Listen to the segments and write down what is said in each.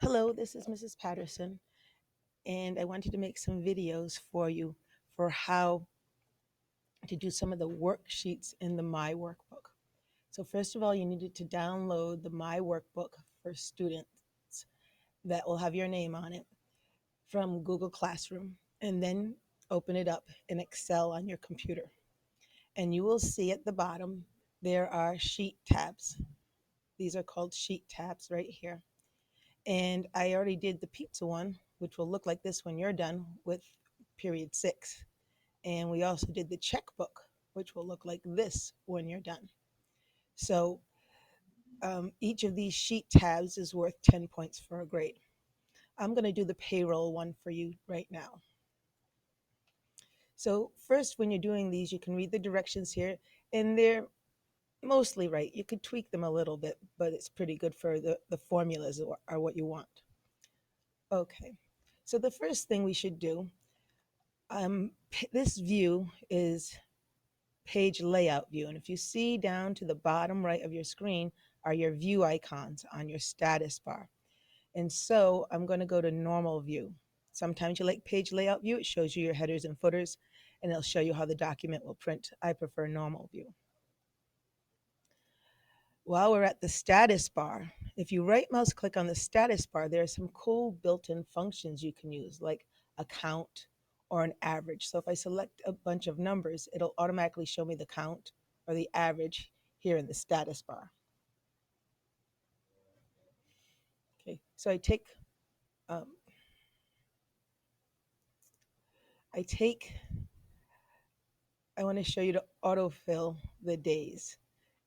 Hello, this is Mrs. Patterson, and I wanted to make some videos for you for how to do some of the worksheets in the myWorkbook. So first of all, you needed to download the myWorkbook for students that will have your name on it from Google Classroom, and then open it up in Excel on your computer. And you will see at the bottom there are sheet tabs. These are called sheet tabs right here. And I already did the pizza one, which will look like this when you're done with period 6. And we also did the checkbook, which will look like this when you're done. So each of these sheet tabs is worth 10 points for a grade. I'm going to do the payroll one for you right now. So first, when you're doing these, you can read the directions here, and they're mostly right. You could tweak them a little bit, but it's pretty good for the formulas are what you want. Okay, so the first thing we should do, this view is page layout view. And if you see down to the bottom right of your screen are your view icons on your status bar. And so I'm going to go to normal view. Sometimes you like page layout view. It shows you your headers and footers, and it'll show you how the document will print. I prefer normal view. While we're at the status bar, if you right mouse click on the status bar, there are some cool built-in functions you can use, like a count or an average. So if I select a bunch of numbers, it'll automatically show me the count or the average here in the status bar. Okay, so um, I want to show you to autofill the days.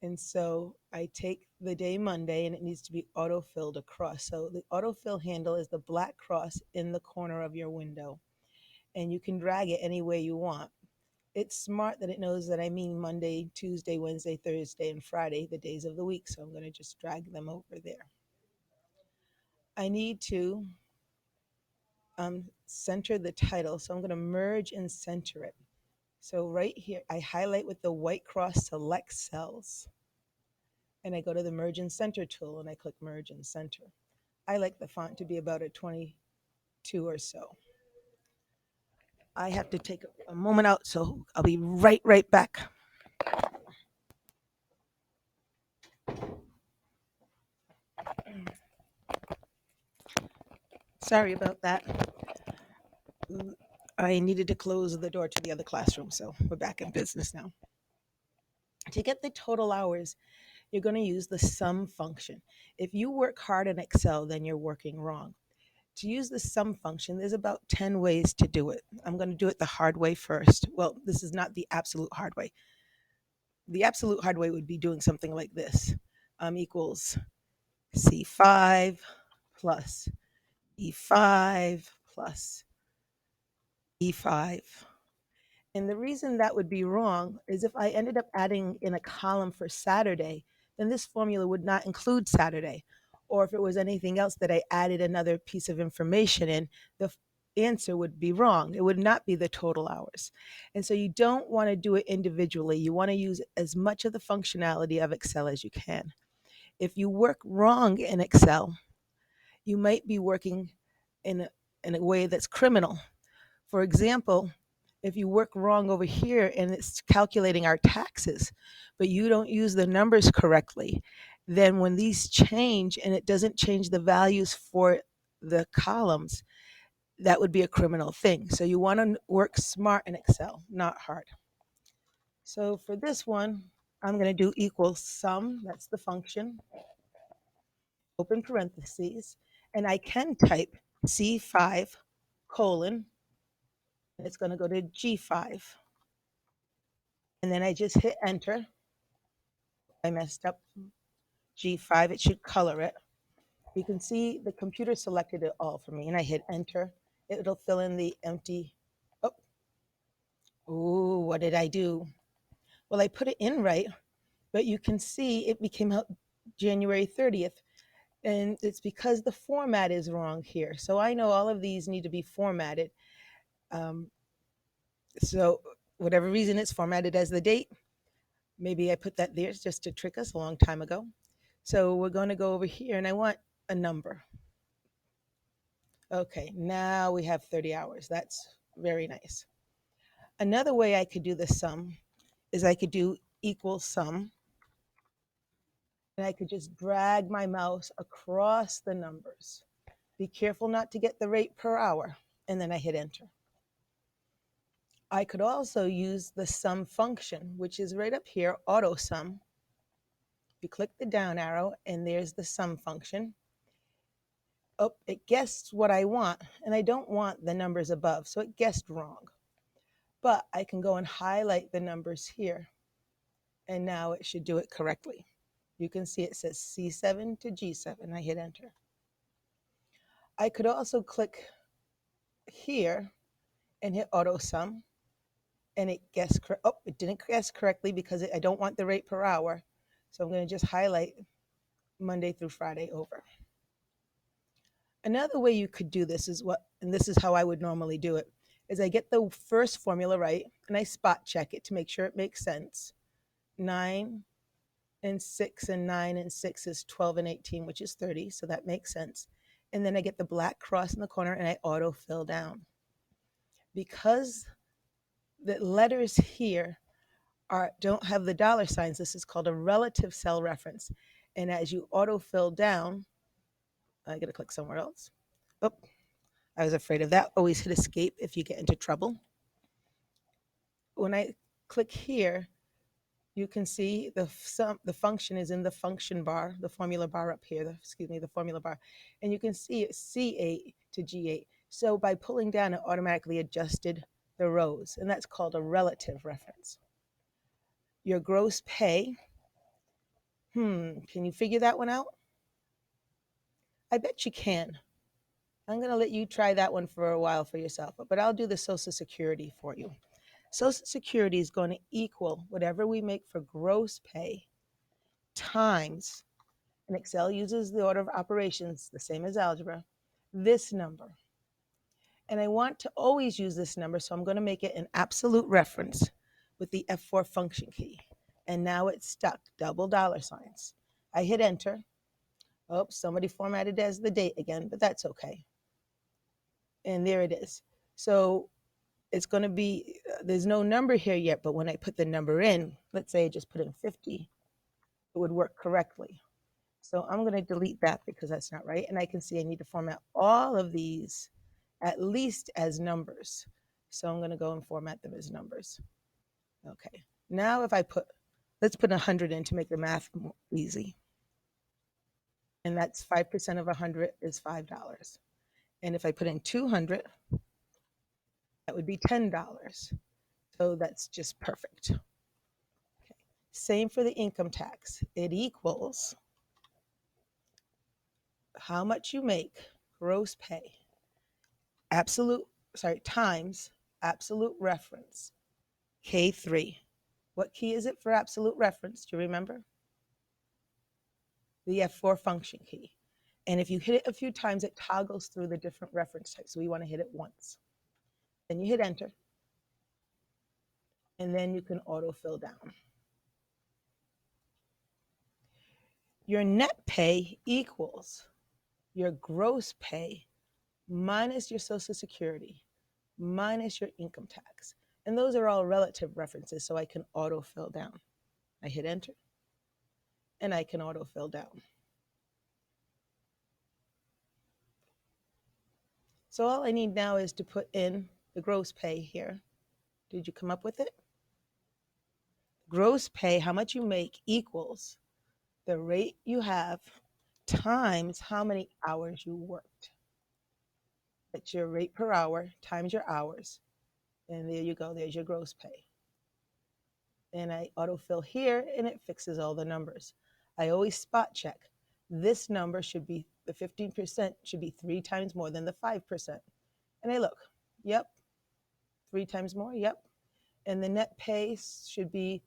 And so I take the day Monday and it needs to be auto-filled across. So the autofill handle is the black cross in the corner of your window. And you can drag it any way you want. It's smart that it knows that I mean Monday, Tuesday, Wednesday, Thursday, and Friday, the days of the week. So I'm going to just drag them over there. I need to center the title. So I'm going to merge and center it. So right here, I highlight with the white cross select cells. And I go to the merge and center tool and I click merge and center. I like the font to be about a 22 or so. I have to take a moment out, so I'll be right back. Sorry about that. I needed to close the door to the other classroom, so we're back in business now. To get the total hours, you're going to use the sum function. If you work hard in Excel, then you're working wrong. To use the sum function, there's about 10 ways to do it. I'm going to do it the hard way first. Well, this is not the absolute hard way. The absolute hard way would be doing something like this. Equals C5 plus E5 plus E5. And the reason that would be wrong is if I ended up adding in a column for Saturday, then this formula would not include Saturday. Or if it was anything else that I added another piece of information in, the answer would be wrong. It would not be the total hours. And so you don't want to do it individually. You want to use as much of the functionality of Excel as you can. If you work wrong in Excel, you might be working in a way that's criminal. For example, if you work wrong over here and it's calculating our taxes, but you don't use the numbers correctly, then when these change and it doesn't change the values for the columns, that would be a criminal thing. So you want to work smart in Excel, not hard. So for this one, I'm going to do equals sum, that's the function, open parentheses, and I can type C5 colon, and it's going to go to G5. And then I just hit enter. I messed up G5, it should color it. You can see the computer selected it all for me, and I hit enter. It'll fill in the empty, oh, ooh, what did I do? Well, I put it in right, but you can see it became out January 30th, and it's because the format is wrong here. So I know all of these need to be formatted. So whatever reason it's formatted as the date, maybe I put that there just to trick us a long time ago. So we're going to go over here, and I want a number. Okay, now we have 30 hours. That's very nice. Another way I could do the sum is I could do equal sum, and I could just drag my mouse across the numbers. Be careful not to get the rate per hour, and then I hit enter. I could also use the sum function, which is right up here, auto sum. You click the down arrow, and there's the sum function. Oh, it guessed what I want, and I don't want the numbers above, so it guessed wrong. But I can go and highlight the numbers here, and now it should do it correctly. You can see it says C7 to G7. I hit enter. I could also click here and hit auto sum, and it guessed it didn't guess correctly because I don't want the rate per hour. So I'm going to just highlight Monday through Friday over. Another way you could do this is and this is how I would normally do it, is I get the first formula right and I spot check it to make sure it makes sense. 9 and 6 and 9 and 6 is 12 and 18, which is 30, so that makes sense. And then I get the black cross in the corner and I auto fill down. Because the letters here don't have the dollar signs, this is called a relative cell reference. And as you auto fill down, I gotta click somewhere else. Oh, I was afraid of that. Always hit escape if you get into trouble. When I click here, you can see the function is in the function bar, the formula bar up here, the formula bar. And you can see it's C8 to G8. So by pulling down, it automatically adjusted the rows, and that's called a relative reference. Your gross pay, can you figure that one out? I bet you can. I'm going to let you try that one for a while for yourself, but I'll do the Social Security for you. Social Security is going to equal whatever we make for gross pay times, and Excel uses the order of operations, the same as algebra, this number. And I want to always use this number, so I'm going to make it an absolute reference with the F4 function key. And now it's stuck, double dollar signs. I hit enter. Oh, somebody formatted as the date again, but that's okay. And there it is. So it's going to be, there's no number here yet, but when I put the number in, let's say I just put in 50, it would work correctly. So I'm going to delete that because that's not right. And I can see I need to format all of these at least as numbers. So I'm going to go and format them as numbers. Okay. Now if let's put 100 in to make the math more easy. And that's 5% of 100 is $5. And if I put in 200, that would be $10. So that's just perfect. Okay. Same for the income tax. It equals how much you make, gross pay, times absolute reference, K3. What key is it for absolute reference? Do you remember? The F4 function key. And if you hit it a few times, it toggles through the different reference types. So we want to hit it once. Then you hit enter. And then you can auto fill down. Your net pay equals your gross pay minus your Social Security, minus your income tax. And those are all relative references, so I can auto fill down. I hit enter, and I can auto fill down. So all I need now is to put in the gross pay here. Did you come up with it? Gross pay, how much you make, equals the rate you have times how many hours you worked. That's your rate per hour times your hours. And there you go, there's your gross pay. And I autofill here and it fixes all the numbers. I always spot check. This number should be, the 15% should be 3 times more than the 5%. And I look, yep, 3 times more, yep. And the net pay should be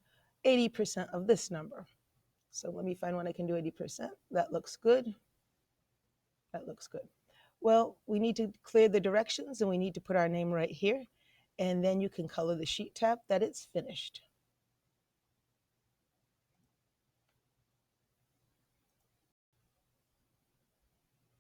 80% of this number. So let me find when I can do 80%. That looks good. That looks good. Well, we need to clear the directions and we need to put our name right here. And then you can color the sheet tab that it's finished.